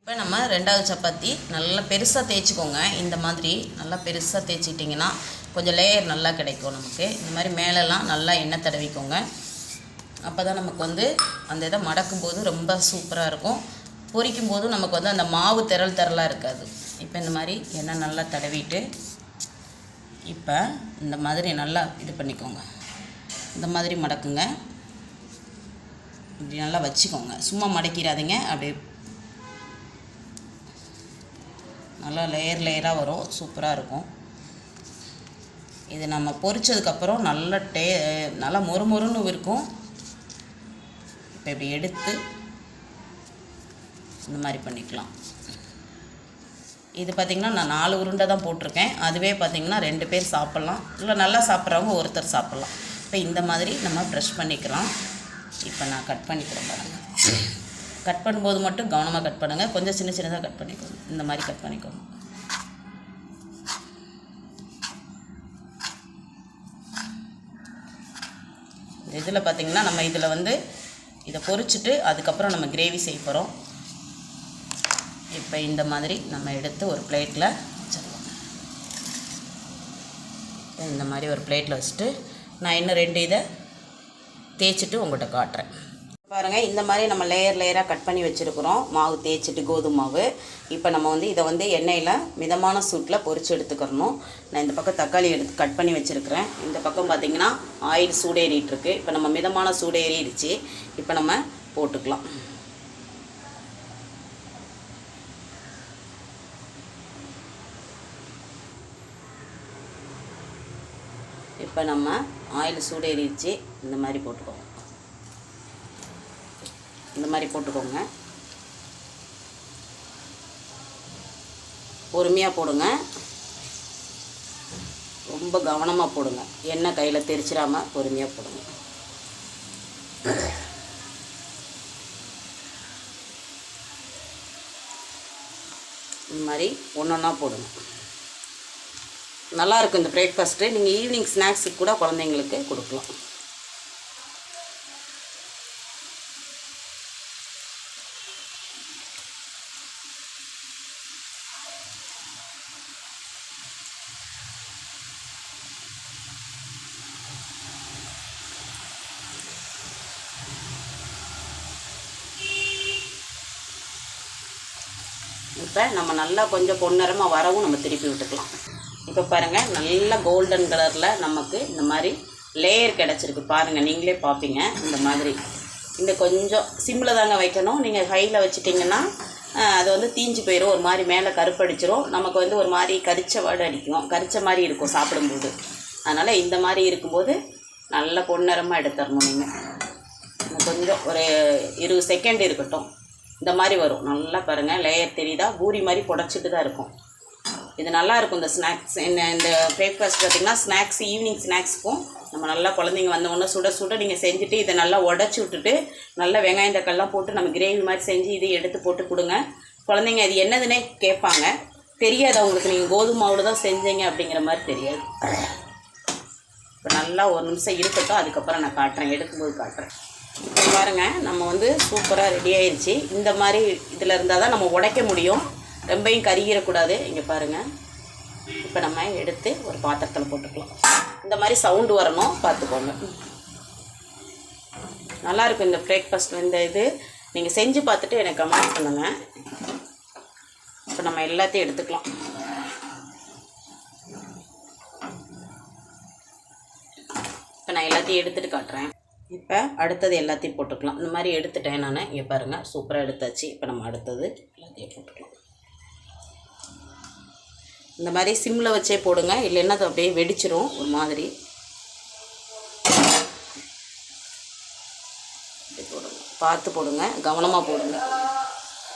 இப்போ நம்ம ரெண்டாவது சப்பாத்தி நல்லா பெருசாக தேய்ச்சிக்கோங்க. இந்த மாதிரி நல்லா பெருசாக தேய்ச்சிட்டிங்கன்னா கொஞ்சம் லேயர் நல்லா கிடைக்கும் நமக்கு. இந்த மாதிரி மேலெல்லாம் நல்லா எண்ணெய் தடவிக்கோங்க. அப்போ தான் நமக்கு அந்த இதை மடக்கும் போது ரொம்ப சூப்பராக இருக்கும். பொரிக்கும் போதும் நமக்கு அந்த மாவு திரளாக இருக்காது. இப்போ இந்த மாதிரி எண்ணெய் நல்லா தடவிட்டு இப்போ இந்த மாதிரி நல்லா இது பண்ணிக்கோங்க. இந்த மாதிரி மடக்குங்க. இப்படி நல்லா வச்சுக்கோங்க. சும்மா மடக்கிடாதீங்க. அப்படியே நல்லா லேயராக வரும். சூப்பராக இருக்கும். இது நம்ம பொரிச்சதுக்கப்புறம் நல்லா மொறுமொறுன்னு இருக்கும். இப்போ இப்படி எடுத்து இந்த மாதிரி பண்ணிக்கலாம். இது பார்த்திங்கன்னா நான் 4 உருண்டை தான் போட்டிருக்கேன். அதுவே பார்த்திங்கன்னா 2 பேர் சாப்பிட்லாம். இல்லை நல்லா சாப்பிட்றவங்க ஒருத்தர் சாப்பிட்லாம். இப்போ இந்த மாதிரி நம்ம ப்ரெஷ் பண்ணிக்கலாம். இப்போ நான் கட் பண்ணிக்கிறேன் பாருங்கள். கட் பண்ணும்போது மட்டும் கவனமாக கட் பண்ணுங்கள். கொஞ்சம் சின்னதாக கட் பண்ணிக்கோங்க. இந்த மாதிரி கட் பண்ணிக்கோங்க. இதில் பார்த்திங்கன்னா நம்ம இதில் இதை பொரிச்சிட்டு அதுக்கப்புறம் நம்ம கிரேவி செய்ய போகிறோம். இப்போ இந்த மாதிரி நம்ம எடுத்து ஒரு பிளேட்டில் வச்சிடலாம். இந்த மாதிரி ஒரு பிளேட்டில் வச்சுட்டு நான் இன்னும் 2 இதை தேய்ச்சிட்டு உங்கள்கிட்ட காட்டுறேன். பாருங்கள், இந்த மாதிரி நம்ம லேயராக கட் பண்ணி வச்சுருக்குறோம். மாவு தேய்ச்சிட்டு கோதுமை மாவு. இப்போ நம்ம இதை எண்ணெயில் மிதமான சூட்டில் பொரித்து எடுத்துக்கிறணும். நான் இந்த பக்கம் தக்காளி எடுத்து கட் பண்ணி வச்சுருக்கிறேன். இந்த பக்கம் பார்த்திங்கன்னா ஆயில் சூடேறிட்டுருக்கு. இப்போ நம்ம மிதமான சூடேறிடுச்சு. இப்போ நம்ம போட்டுக்கலாம். இப்போ நம்ம ஆயில் சூடேறிடுச்சு. இந்த மாதிரி போட்டுக்கோங்க. இந்த மாதிரி போட்டுக்கோங்க. பொறுமையாக போடுங்க. ரொம்ப கவனமாக போடுங்க. எண்ணெய் கையில் தெரிச்சிடாமல் பொறுமையாக போடுங்க. இந்த மாதிரி ஒன்றா போடுங்க. நல்லாயிருக்கும் இந்த பிரேக்ஃபாஸ்ட்டு. நீங்கள் ஈவினிங் ஸ்நாக்ஸுக்கு கூட குழந்தைங்களுக்கு கொடுக்கலாம். இப்போ நம்ம நல்லா கொஞ்சம் பொன்னிறமாக வரவும் நம்ம திருப்பி விட்டுக்கலாம். இப்போ பாருங்கள், நல்லா கோல்டன் கலரில் நமக்கு இந்த மாதிரி லேயர் கிடச்சிருக்கு. பாருங்கள், நீங்களே பார்ப்பீங்க. இந்த மாதிரி இந்த கொஞ்சம் சிம்மில் தாங்க வைக்கணும். நீங்கள் ஹையில் வச்சிட்டிங்கன்னா அது தீஞ்சு போயிடும். ஒரு மாதிரி மேலே கருப்படிச்சிரும். நமக்கு ஒரு மாதிரி கரிச்ச வாடை அடிக்கும். கரிச்ச மாதிரி இருக்கும் சாப்பிடும்போது. அதனால் இந்த மாதிரி இருக்கும்போது நல்லா பொன்னிறமாக எடுத்துடணும். நீங்கள் கொஞ்சம் ஒரு 20 செகண்ட் இருக்கட்டும். இந்த மாதிரி வரும். நல்லா பாருங்கள், லேயர் தெரியுதா? பூரி மாதிரி புடச்சிட்டு தான் இருக்கும். இது நல்லாயிருக்கும். இந்த ஸ்நாக்ஸ் இந்த பிரேக்ஃபாஸ்ட் பார்த்திங்கன்னா ஸ்நாக்ஸ் ஈவினிங் ஸ்நாக்ஸுக்கும் நம்ம நல்லா குழந்தைங்க வந்தவொடனே சுட நீங்கள் செஞ்சுட்டு இதை நல்லா உடச்சி விட்டுட்டு நல்லா வெங்காயம் தக்காளிலாம் போட்டு நம்ம கிரேவி மாதிரி செஞ்சு இதை எடுத்து போட்டு கொடுங்க. குழந்தைங்க இது என்னதுன்னே கேட்பாங்க. தெரியாது அவங்களுக்கு நீங்கள் கோதுமை மாவில் தான் செஞ்சீங்க அப்படிங்கிற மாதிரி தெரியாது. இப்போ நல்லா ஒரு நிமிஷம் இருக்கட்டும். அதுக்கப்புறம் நான் காட்டுறேன், எடுக்கும்போது காட்டுறேன். இப்போ பாருங்கள், நம்ம சூப்பராக ரெடி ஆயிடுச்சு. இந்த மாதிரி இதில் இருந்தால் தான் நம்ம உடைக்க முடியும். ரொம்பையும் கருகிடக்கூடாது. இங்கே பாருங்கள். இப்போ நம்ம எடுத்து ஒரு பாத்திரத்தில் போட்டுக்கலாம். இந்த மாதிரி சவுண்டு வரணும், பார்த்துக்கோங்க. நல்லாயிருக்கும் இந்த பிரேக்ஃபாஸ்ட். இந்த இது நீங்கள் செஞ்சு பார்த்துட்டு எனக்கு கமெண்ட் பண்ணுங்கள். இப்போ நம்ம எல்லாத்தையும் எடுத்துக்கலாம். இப்போ நான் எல்லாத்தையும் எடுத்துகிட்டு காட்டுறேன். இப்போ அடுத்தது எல்லாத்தையும் போட்டுக்கலாம். இந்த மாதிரி எடுத்துட்டேன் நான். இங்கே பாருங்கள், சூப்பராக எடுத்தாச்சு. இப்போ நம்ம அடுத்தது எல்லாத்தையும் போட்டுக்கலாம். இந்த மாதிரி சிம்மில் வச்சே போடுங்க. இல்லைன்னா அது அப்படியே வெடிச்சிரும் ஒரு மாதிரி. போடுங்க, பார்த்து போடுங்க, கவனமாக போடுங்க.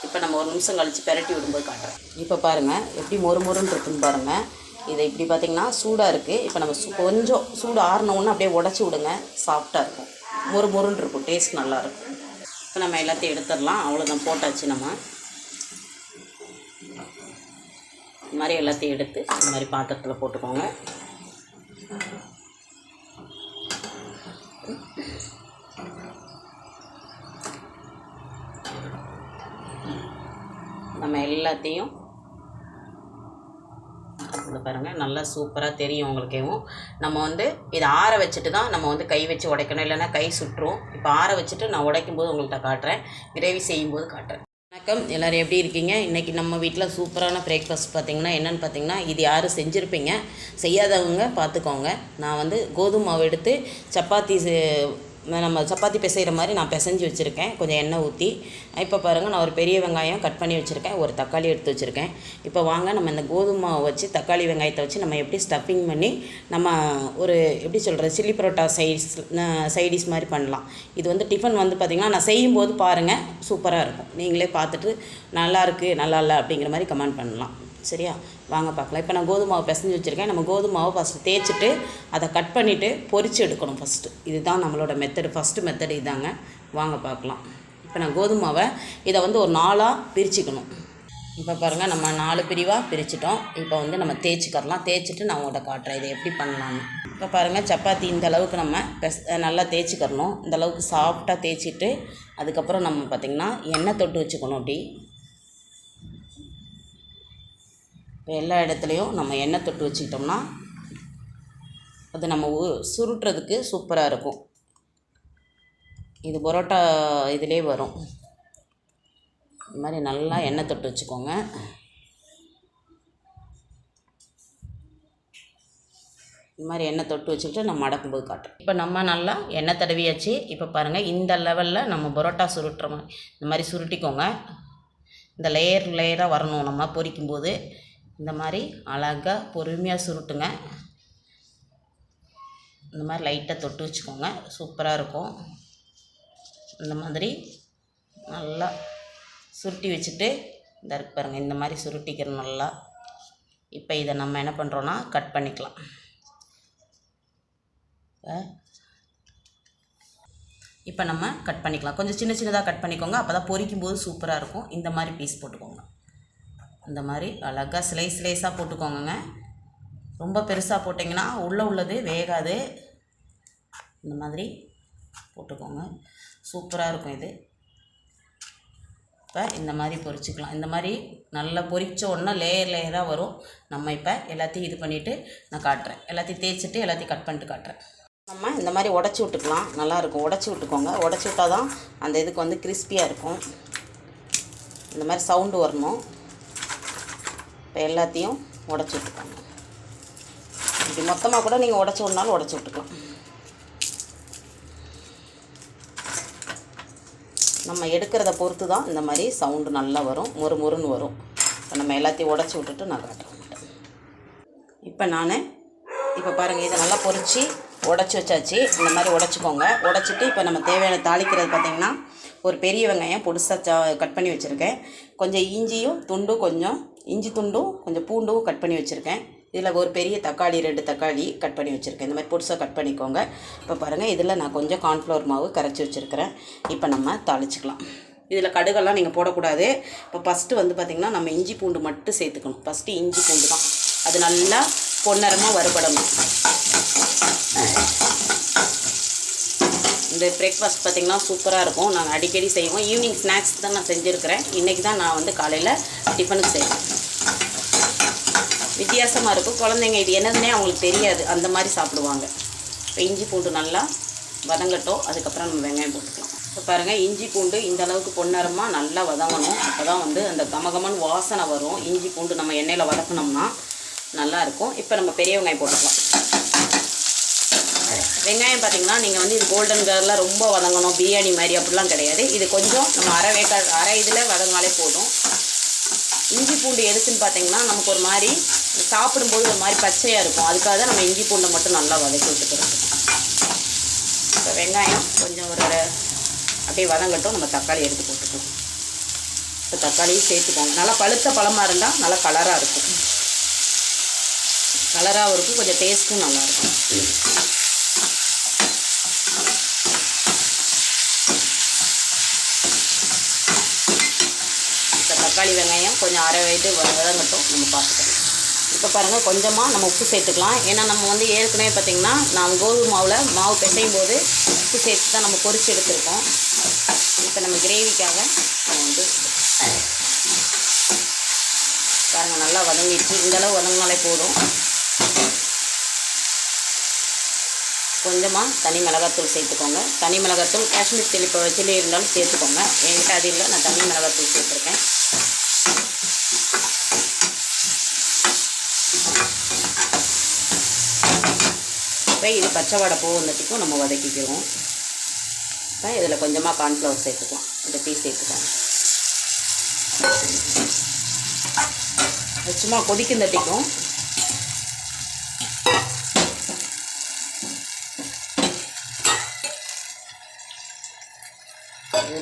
இப்போ நம்ம ஒரு நிமிஷம் கழித்து பெரட்டி விடும்போது காட்டுறேன். இப்போ பாருங்கள் எப்படி மொறுமொறுன்னு இருக்குன்னு பாருங்கள். இதை இப்படி பார்த்திங்கன்னா சூடாக இருக்குது. இப்போ நம்ம கொஞ்சம் சூடு ஆறினோன்னு அப்படியே உடச்சி விடுங்க. சாஃப்டாக இருக்கும், மொறுமொறுன்னு இருக்கும். டேஸ்ட் நல்லாயிருக்கும். இப்போ நம்ம எல்லாத்தையும் எடுத்துடலாம். அவ்வளோதான், போட்டாச்சு. நம்ம இந்த மாதிரி எல்லாத்தையும் எடுத்து இந்த மாதிரி பாத்திரத்தில் போட்டுக்கோங்க. நம்ம எல்லாத்தையும் இதை பாருங்கள், நல்லா சூப்பராக தெரியும் உங்களுக்கேவும். நம்ம வந்து இதை ஆற வச்சுட்டு தான் நம்ம வந்து கை வச்சு உடைக்கணும், இல்லைன்னா கை சுட்டுரும். இப்போ ஆற வச்சுட்டு நான் உடைக்கும்போது உங்கள்கிட்ட காட்டுறேன், கிரேவி செய்யும்போது காட்டுறேன். வணக்கம், எல்லோரும் எப்படி இருக்கீங்க? இன்றைக்கி நம்ம வீட்டில் சூப்பரான பிரேக்ஃபாஸ்ட் பார்த்திங்கன்னா என்னென்னு பார்த்தீங்கன்னா, இது யாரும் செஞ்சுருப்பீங்க, செய்யாதவங்க பார்த்துக்கோங்க. நான் வந்து கோதுமை மாவு எடுத்து சப்பாத்தி நம்ம சப்பாத்தி பிசைகிற மாதிரி நான் பிசைஞ்சு வச்சுருக்கேன், கொஞ்சம் எண்ணெய் ஊற்றி. இப்போ பாருங்கள், நான் ஒரு பெரிய வெங்காயம் கட் பண்ணி வச்சுருக்கேன், ஒரு தக்காளி எடுத்து வச்சுருக்கேன். இப்போ வாங்க நம்ம இந்த கோதுமை மாவை வச்சு தக்காளி வெங்காயத்தை வச்சு நம்ம எப்படி ஸ்டஃபிங் பண்ணி நம்ம ஒரு எப்படி சொல்கிறது சில்லி பரோட்டா சைடிஸ் மாதிரி பண்ணலாம். இது வந்து டிஃபன் வந்து பார்த்திங்கன்னா நான் செய்யும்போது பாருங்கள் சூப்பராக இருக்கும். நீங்களே பார்த்துட்டு நல்லாயிருக்கு நல்லா இல்லை அப்படிங்கிற மாதிரி கமெண்ட் பண்ணலாம். சரியா, வாங்க பார்க்கலாம். இப்போ நான் கோதுமை மாவு பிசைஞ்சு வச்சுருக்கேன். நம்ம கோதுமை மாவை ஃபஸ்ட்டு தேய்ச்சிட்டு அதை கட் பண்ணிவிட்டு பொரித்து எடுக்கணும் ஃபஸ்ட்டு. இதுதான் நம்மளோட ஃபஸ்ட்டு மெத்தடு இதாங்க. வாங்க பார்க்கலாம். இப்போ நான் கோதுமை மாவை இதை வந்து ஒரு 4ஆக பிரிச்சுக்கணும். இப்போ பாருங்கள், நம்ம 4 பிரிவாக பிரிச்சிட்டோம். இப்போ வந்து நம்ம தேய்ச்சிக்கிறலாம். தேய்ச்சிட்டு நான் உங்கள்கிட்ட காட்டுறேன் இதை எப்படி பண்ணலான்னு. இப்போ பாருங்கள், சப்பாத்தி இந்த அளவுக்கு நம்ம நல்லா தேய்ச்சிக்கிறணும். இந்த அளவுக்கு சாஃப்டாக தேய்ச்சிட்டு அதுக்கப்புறம் நம்ம பார்த்திங்கன்னா எண்ணெய் தொட்டு வச்சுக்கணும். அப்படி இப்போ எல்லா இடத்துலையும் நம்ம எண்ணெய் தொட்டு வச்சுக்கிட்டோம்னா அது நம்ம சுருட்டுறதுக்கு சூப்பராக இருக்கும். இது பரோட்டா இதிலே வரும். இது மாதிரி நல்லா எண்ணெய் தொட்டு வச்சுக்கோங்க. இது மாதிரி எண்ணெய் தொட்டு வச்சுக்கிட்டு நம்ம மடக்கும்போது காட்டுறேன். இப்போ நம்ம நல்லா எண்ணெய் தடவியாச்சு. இப்போ பாருங்கள், இந்த லெவலில் நம்ம பரோட்டா சுருட்டுற மாதிரி இந்த மாதிரி சுருட்டிக்கோங்க. இந்த லேயராக வரணும். நம்ம பொரிக்கும்போது இந்த மாதிரி அழகாக பொறுமையாக சுருட்டுங்க. இந்த மாதிரி லைட்டாக தொட்டு வச்சுக்கோங்க, சூப்பராக இருக்கும். இந்த மாதிரி நல்லா சுருட்டி வச்சுட்டு இந்த இருக்கு பாருங்கள், இந்த மாதிரி சுருட்டிக்கிறோம் நல்லா. இப்போ இதை நம்ம என்ன பண்ணுறோன்னா கட் பண்ணிக்கலாம். இப்போ நம்ம கட் பண்ணிக்கலாம். கொஞ்சம் சின்ன சின்னதாக கட் பண்ணிக்கோங்க, அப்போ தான் பொரிக்கும்போது சூப்பராக இருக்கும். இந்த மாதிரி பீஸ் போட்டுக்கோங்க. இந்த மாதிரி அழகாக ஸ்லைஸாக போட்டுக்கோங்க. ரொம்ப பெருசாக போட்டிங்கன்னா உள்ளது வேகாது. இந்த மாதிரி போட்டுக்கோங்க, சூப்பராக இருக்கும் இது. இப்போ இந்த மாதிரி பொரிச்சிக்கலாம். இந்த மாதிரி நல்லா பொரிச்ச உடனே லேயராக வரும். நம்ம இப்போ எல்லாத்தையும் இது பண்ணிவிட்டு நான் காட்டுறேன். எல்லாத்தையும் தேய்ச்சிட்டு எல்லாத்தையும் கட் பண்ணிட்டு காட்டுறேன். நம்ம இந்த மாதிரி உடச்சி விட்டுக்கலாம், நல்லாயிருக்கும். உடச்சி விட்டுக்கோங்க. உடச்சி விட்டால் தான் அந்த இதுக்கு வந்து கிறிஸ்பியாக இருக்கும். இந்த மாதிரி சவுண்டு வரணும். இப்போ எல்லாத்தையும் உடச்சி விட்டுக்கோங்க. இப்படி மொத்தமாக கூட நீங்கள் உடச்சி விடனாலும் உடச்சி விட்டுக்கலாம். நம்ம எடுக்கிறத பொறுத்து தான் இந்த மாதிரி சவுண்டு நல்லா வரும், மொறுன்னு வரும். இப்போ நம்ம எல்லாத்தையும் உடச்சி விட்டுட்டு நான் காட்டுறேன். இப்போ பாருங்கள், இதை நல்லா பொரித்து உடச்சி வச்சாச்சு. இந்த மாதிரி உடச்சிக்கோங்க. உடச்சிட்டு இப்போ நம்ம தேவையான தாளிக்கிறது பார்த்திங்கன்னா ஒரு பெரிய வெங்காயம் பொடிசாக கட் பண்ணி வச்சுருக்கேன். கொஞ்சம் இஞ்சி துண்டும் கொஞ்சம் பூண்டும் கட் பண்ணி வச்சுருக்கேன். இதில் ஒரு பெரிய தக்காளி 2 தக்காளி கட் பண்ணி வச்சுருக்கேன். இந்த மாதிரி பொடிசாக கட் பண்ணிக்கோங்க. இப்போ பாருங்கள், இதில் நான் கொஞ்சம் கார்ன்ஃப்ளவர் மாவு கரைச்சி வச்சுருக்கிறேன். இப்போ நம்ம தாளிச்சிக்கலாம். இதில் கடுகெல்லாம் நீங்கள் போடக்கூடாது. இப்போ ஃபஸ்ட்டு வந்து பார்த்திங்கன்னா நம்ம இஞ்சி பூண்டு மட்டும் சேர்த்துக்கணும். ஃபஸ்ட்டு இஞ்சி பூண்டு தான், அது நல்லா பொன்னரமாக வறுபடணும். இந்த பிரேக்ஃபாஸ்ட் பார்த்திங்கன்னா சூப்பராக இருக்கும். நாங்கள் அடிக்கடி செய்வோம். ஈவினிங் ஸ்நாக்ஸ் தான் நான் செஞ்சுருக்கிறேன். இன்றைக்கி தான் நான் வந்து காலையில் டிஃபனுக்கு செய்வேன். வித்தியாசமாக இருக்கும். குழந்தைங்க இது என்னதுன்னே அவங்களுக்கு தெரியாது, அந்த மாதிரி சாப்பிடுவாங்க. இப்போ இஞ்சி பூண்டு நல்லா வதங்கட்டும். அதுக்கப்புறம் நம்ம வெங்காயம் போட்டுக்கலாம். இப்போ பாருங்கள், இஞ்சி பூண்டு இந்த அளவுக்கு பொன்னரமாக நல்லா வதங்கணும். அப்போ தான் வந்து அந்த கமகமன்னு வாசனை வரும். இஞ்சி பூண்டு நம்ம எண்ணெயில் வதக்கினோம்னா நல்லாயிருக்கும். இப்போ நம்ம பெரிய வெங்காயம் போட்டுக்கலாம். வெங்காயம் பார்த்திங்கன்னா நீங்கள் வந்து இது கோல்டன் கலரில் ரொம்ப வதங்கணும், பிரியாணி மாதிரி அப்படிலாம் கிடையாது. இது கொஞ்சம் நம்ம அரை இதில் வதங்கினாலே போதும். இஞ்சி பூண்டு எதுக்குன்னு பார்த்திங்கன்னா நமக்கு ஒரு மாதிரி சாப்பிடும்போது ஒரு மாதிரி பச்சையாக இருக்கும். அதுக்காக தான் நம்ம இஞ்சி பூண்டை மட்டும் நல்லா வதக்கி விட்டுக்கிறோம். இப்போ வெங்காயம் கொஞ்சம் ஒரு அப்படியே வதங்கட்டும். நம்ம தக்காளி எடுத்து போட்டுக்கலாம். இப்போ தக்காளியும் சேர்த்துக்கோங்க. நல்லா பழுத்த பழமாக இருந்தால் நல்லா கலராக இருக்கும். கலராகவும் இருக்கும், கொஞ்சம் டேஸ்ட்டும் நல்லாயிருக்கும். இப்போ தக்காளி வெங்காயம் கொஞ்சம் அரை வயது வதங்கட்டும், நம்ம பார்த்துக்கலாம். இப்போ பாருங்கள், கொஞ்சமாக நம்ம உப்பு சேர்த்துக்கலாம். ஏன்னா நம்ம வந்து ஏற்கனவே பார்த்திங்கன்னா நான் கோதுமை மாவு பிசையும் போது உப்பு சேர்த்து தான் நம்ம பொரிச்சு எடுத்துருக்கோம். இப்போ நம்ம கிரேவிக்காக நம்ம வந்து பாருங்கள் நல்லா வதங்கிடுச்சு. இந்தளவு வதங்கினாலே போதும். கொஞ்சமாக தனி மிளகாத்தூள் சேர்த்துக்கோங்க. தனி மிளகாத்தூள் காஷ்மீர் சில்லி இருந்தாலும் சேர்த்துக்கோங்க. என்கிட்ட அது இல்லை, நான் தனி மிளகாத்தூள் சேர்த்துருக்கேன். இப்போ இது பச்சை வாடை வந்துட்டுக்கும் நம்ம வதக்கிக்கிறோம். இப்போ இதில் கொஞ்சமாக கார்ன்ஃப்ளவர் சேர்த்துக்கலாம். இதை டீ சேர்த்துக்கோங்க. சும்மா கொதிக்கும் தட்டிக்கும்.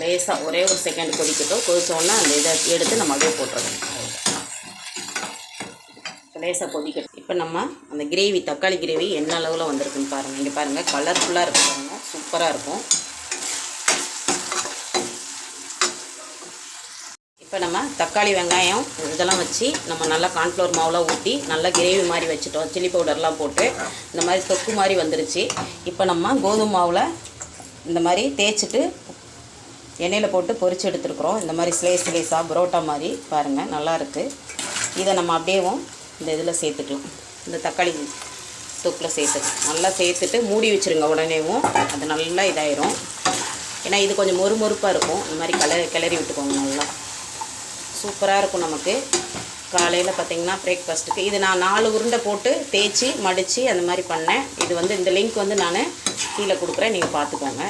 லேசாக ஒரே ஒரு செகண்ட் கொதிக்கட்டும். கொதிச்சோன்னா அந்த இதை எடுத்து நம்ம அப்படியே போட்டுருவோம். லேசாக கொதிக்கட்டும். இப்போ நம்ம அந்த கிரேவி, தக்காளி கிரேவி என்ன அளவில் வந்திருக்குன்னு பாருங்கள். இங்கே பாருங்கள், கலர்ஃபுல்லாக இருக்குது பாருங்கள், சூப்பராக இருக்கும். இப்போ நம்ம தக்காளி வெங்காயம் இதெல்லாம் வச்சு நம்ம நல்லா கார்ன்ஃப்ளவர் மாவுலாம் ஊற்றி நல்லா கிரேவி மாதிரி வச்சுட்டோம். சில்லி பவுடர்லாம் போட்டு இந்த மாதிரி தொக்கு மாதிரி வந்துருச்சு. இப்போ நம்ம கோதுமை மாவில் இந்த மாதிரி தேய்ச்சிட்டு எண்ணெயில் போட்டு பொரிச்சு எடுத்துருக்குறோம். இந்த மாதிரி ஸ்லேஸாக புரோட்டா மாதிரி பாருங்கள், நல்லாயிருக்கு. இதை நம்ம அப்படியேவும் இந்த இதில் சேர்த்துக்கலாம். இந்த தக்காளி தொக்கில் நல்லா சேர்த்துட்டு மூடி வச்சுருங்க. உடனேவும் அது நல்லா இதாயிரும். ஏன்னா இது கொஞ்சம் மொறுமொறுப்பாக இருக்கும். இந்த மாதிரி கிளறி விட்டுக்கோங்க. நல்லா சூப்பராக இருக்கும். நமக்கு காலையில் பார்த்திங்கன்னா பிரேக்ஃபாஸ்ட்டுக்கு இது நான் 4 உருண்டை போட்டு தேய்ச்சி மடித்து அந்த மாதிரி பண்ணேன். இது வந்து இந்த லிங்க் வந்து நான் கீழே கொடுக்குறேன், நீங்கள் பார்த்துக்கோங்க.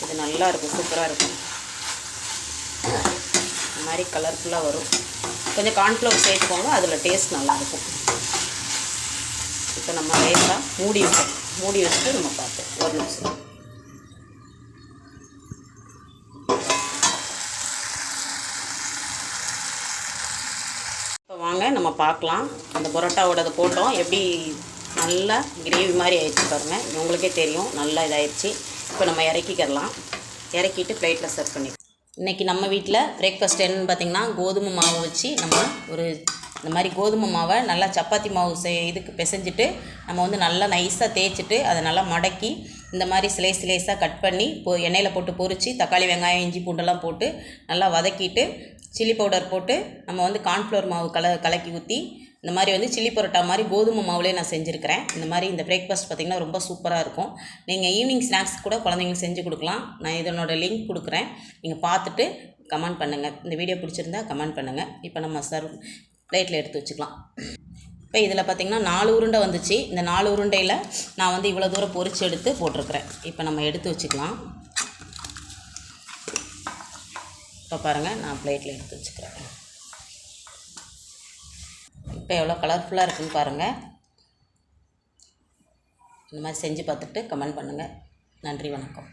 இது நல்லா இருக்கும், சூப்பராக இருக்கும். இந்த மாதிரி கலர்ஃபுல்லாக வரும். கொஞ்சம் கார்ன்ஃப்ளவர் சேர்த்துக்கோங்க, அதில் டேஸ்ட் நல்லாயிருக்கும். இப்போ நம்ம லேசாக மூடி வச்சுட்டு நம்ம பார்ப்போம். ஒரு நிமிஷம். இப்போ வாங்க நம்ம பார்க்கலாம். அந்த பரோட்டாவோடது போட்டோம், எப்படி நல்லா கிரேவி மாதிரி ஆயிடுச்சு பாருங்கள். உங்களுக்கே தெரியும், நல்லா இதாகிடுச்சு. இப்போ நம்ம இறக்கிக்கலாம். இறக்கிட்டு பிளேட்டில் சர்வ் பண்ணி. இன்றைக்கி நம்ம வீட்டில் பிரேக்ஃபாஸ்ட் என்னன்னு பார்த்திங்கன்னா, கோதுமை மாவு வச்சு நம்ம இந்த மாதிரி கோதுமை மாவை நல்லா சப்பாத்தி மாவு இதுக்கு பிசைஞ்சிட்டு நம்ம வந்து நல்லா நைஸாக தேய்ச்சிட்டு அதை நல்லா மடக்கி இந்த மாதிரி ஸ்லேஸாக கட் பண்ணி எண்ணெயில் போட்டு பொரித்து தக்காளி வெங்காயம் இஞ்சி பூண்டெல்லாம் போட்டு நல்லா வதக்கிட்டு சில்லி பவுடர் போட்டு நம்ம வந்து கார்ன்ஃப்ளவர் மாவு கலக்கி ஊற்றி இந்த மாதிரி வந்து சில்லி பரோட்டா மாதிரி கோதுமை மாவுலேயே நான் செஞ்சுருக்கிறேன். இந்த மாதிரி இந்த பிரேக்ஃபாஸ்ட் பார்த்திங்கன்னா ரொம்ப சூப்பராக இருக்கும். நீங்கள் ஈவினிங் ஸ்நாக்ஸ் கூட குழந்தைங்களுக்கு செஞ்சு கொடுக்கலாம். நான் இதனோட லிங்க் கொடுக்குறேன், நீங்கள் பார்த்துட்டு கமெண்ட் பண்ணுங்கள். இந்த வீடியோ பிடிச்சிருந்தா கமெண்ட் பண்ணுங்கள். இப்போ நம்ம பிளேட்டில் எடுத்து வச்சுக்கலாம். இப்போ இதில் பார்த்திங்கன்னா 4 உருண்டை வந்துச்சு. இந்த 4 உருண்டையில் நான் வந்து இவ்வளோ தூரம் பொரிச்சு எடுத்து போட்டிருக்கிறேன். இப்போ நம்ம எடுத்து வச்சுக்கலாம். இப்போ பாருங்கள், நான் பிளேட்டில் எடுத்து வச்சுக்கிறேன். இப்போ எவ்வளோ கலர்ஃபுல்லாக இருக்குதுன்னு பாருங்கள். இந்த மாதிரி செஞ்சு பார்த்துட்டு கமெண்ட் பண்ணுங்கள். நன்றி, வணக்கம்.